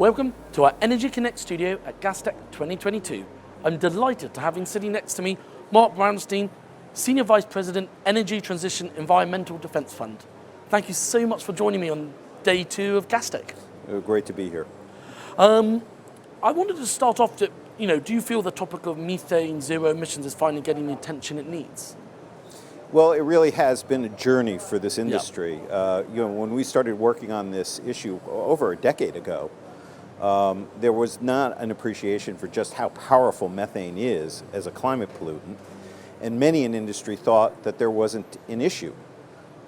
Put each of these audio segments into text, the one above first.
Welcome to our Energy Connect studio at Gastech 2022. I'm delighted to have sitting next to me Mark Brownstein, Senior Vice President, Energy Transition Environmental Defence Fund. Thank you so much for joining me on day 2 of Gastech. Great to be here. I wanted to start off to, do you feel the topic of methane, zero emissions is finally getting the attention it needs? Well, it really has been a journey for this industry. When we started working on this issue over a decade ago, there was not an appreciation for just how powerful methane is as a climate pollutant, and many in industry thought that there wasn't an issue.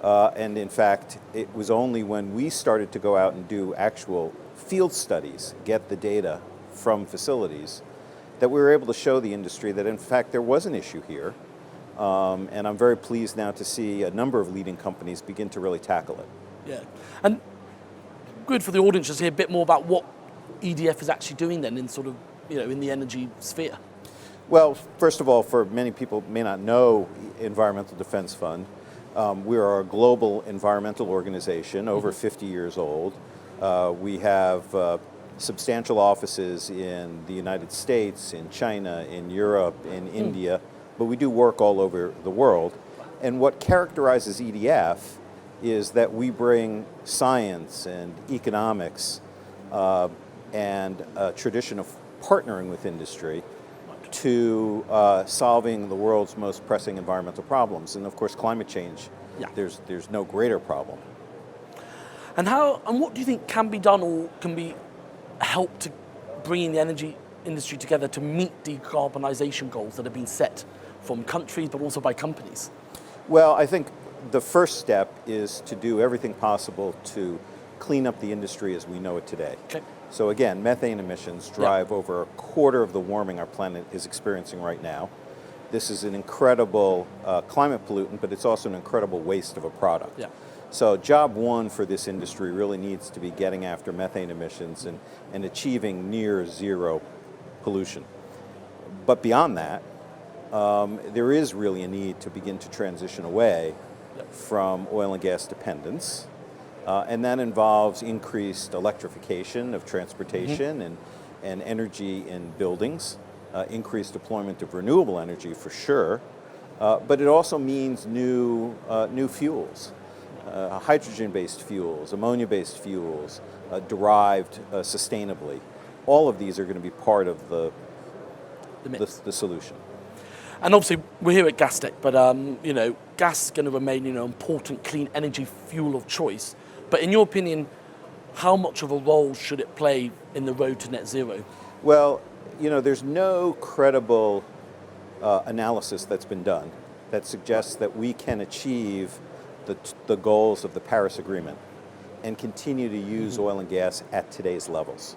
And in fact, it was only when we started to go out and do actual field studies, get the data from facilities, that we were able to show the industry that in fact there was an issue here. And I'm very pleased now to see a number of leading companies begin to really tackle it. Yeah, and good for the audience to hear a bit more about what EDF is actually doing then in sort of, in the energy sphere. Well, first of all, for many people may not know Environmental Defense Fund, we are a global environmental organization, over 50 years old. We have substantial offices in the United States, in China, in Europe, in India, but we do work all over the world. And what characterizes EDF is that we bring science and economics and a tradition of partnering with industry to solving the world's most pressing environmental problems. And of course, climate change, there's no greater problem. And what do you think can be done or can be helped to bringing the energy industry together to meet decarbonisation goals that have been set from countries but also by companies? Well, I think the first step is to do everything possible to clean up the industry as we know it today. Okay. So again, methane emissions drive over a quarter of the warming our planet is experiencing right now. This is an incredible climate pollutant, but it's also an incredible waste of a product. Yeah. So job one for this industry really needs to be getting after methane emissions and achieving near zero pollution. But beyond that, there is really a need to begin to transition away from oil and gas dependence. And that involves increased electrification of transportation and energy in buildings, increased deployment of renewable energy for sure, but it also means new fuels, hydrogen-based fuels, ammonia-based fuels, derived sustainably. All of these are going to be part of the solution. And obviously, we're here at Gastech, but gas is going to remain an important clean energy fuel of choice. But in your opinion, how much of a role should it play in the road to net zero? Well, there's no credible analysis that's been done that suggests that we can achieve the goals of the Paris Agreement and continue to use oil and gas at today's levels.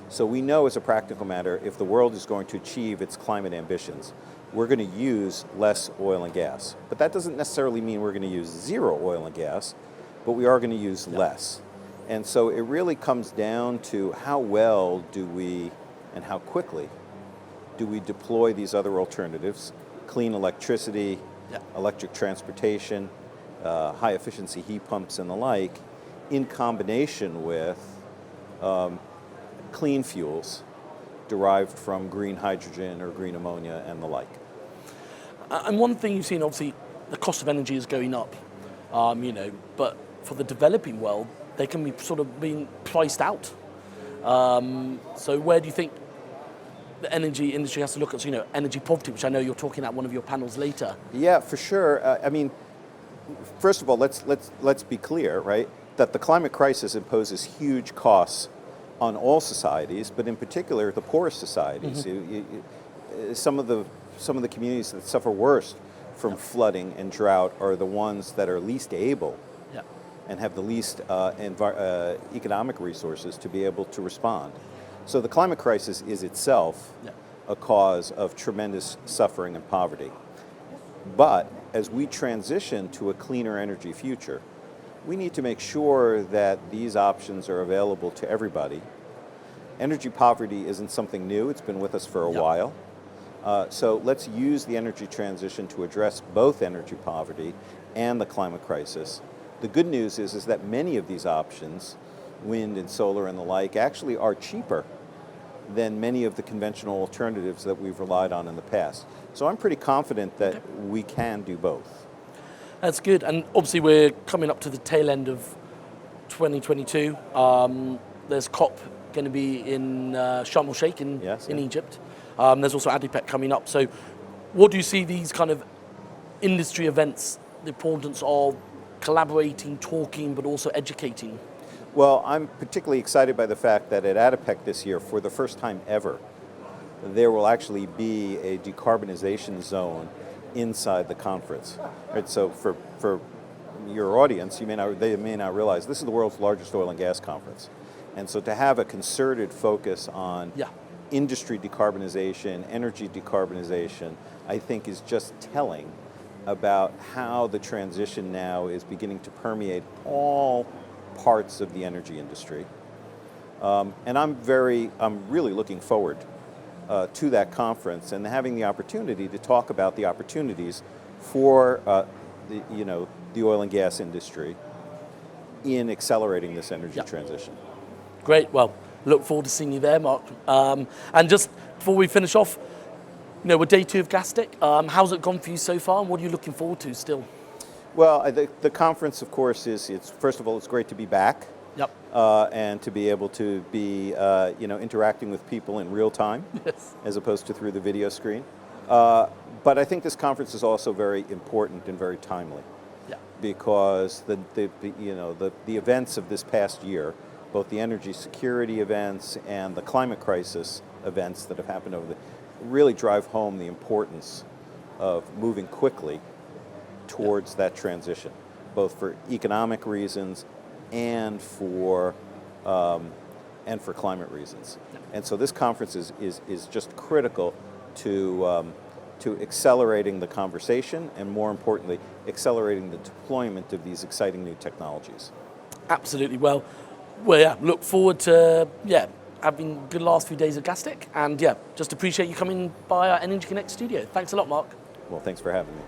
So we know as a practical matter, if the world is going to achieve its climate ambitions, we're going to use less oil and gas. But that doesn't necessarily mean we're going to use zero oil and gas, but we are going to use less. And so it really comes down to how well do we and how quickly do we deploy these other alternatives, clean electricity, electric transportation, high efficiency heat pumps and the like, in combination with clean fuels derived from green hydrogen or green ammonia and the like. And one thing you've seen, obviously, the cost of energy is going up, but for the developing world, they can be sort of being priced out. So where do you think the energy industry has to look at, energy poverty, which I know you're talking at one of your panels later? Yeah, for sure. First of all, let's be clear, right, that the climate crisis imposes huge costs on all societies, but in particular the poorest societies. Some of the communities that suffer worst from flooding and drought are the ones that are least able and have the least economic resources to be able to respond. So the climate crisis is itself a cause of tremendous suffering and poverty. But as we transition to a cleaner energy future, we need to make sure that these options are available to everybody. Energy poverty isn't something new, it's been with us for a while. So let's use the energy transition to address both energy poverty and the climate crisis. The good news is that many of these options wind and solar and the like, actually are cheaper than many of the conventional alternatives that we've relied on in the past. So I'm pretty confident that we can do both. That's good. And obviously we're coming up to the tail end of 2022. There's COP going to be in Sharm el Sheikh in Egypt. There's also ADIPEC coming up. So what do you see these kind of industry events, the importance of collaborating, talking, but also educating? Well, I'm particularly excited by the fact that at ADIPEC this year, for the first time ever, there will actually be a decarbonization zone inside the conference. Right, so for your audience, they may not realize this is the world's largest oil and gas conference. And so to have a concerted focus on industry decarbonization, energy decarbonization, I think is just telling about how the transition now is beginning to permeate all parts of the energy industry. And I'm really looking forward to that conference and having the opportunity to talk about the opportunities for the oil and gas industry in accelerating this energy transition. Great. Well, look forward to seeing you there, Mark. And just before we finish off, we're day 2 of Gastech. How's it gone for you so far, and what are you looking forward to still? Well, the conference, of course, first of all, it's great to be back. Yep. And to be able to be, interacting with people in real time, as opposed to through the video screen. But I think this conference is also very important and very timely, because the events of this past year, both the energy security events and the climate crisis events that have happened really drive home the importance of moving quickly towards that transition, both for economic reasons and for climate reasons. And so this conference is just critical to accelerating the conversation and, more importantly, accelerating the deployment of these exciting new technologies. Absolutely. Well, look forward to having good last few days of Gastech, and just appreciate you coming by our Energy Connect studio. Thanks a lot, Mark. Well, thanks for having me.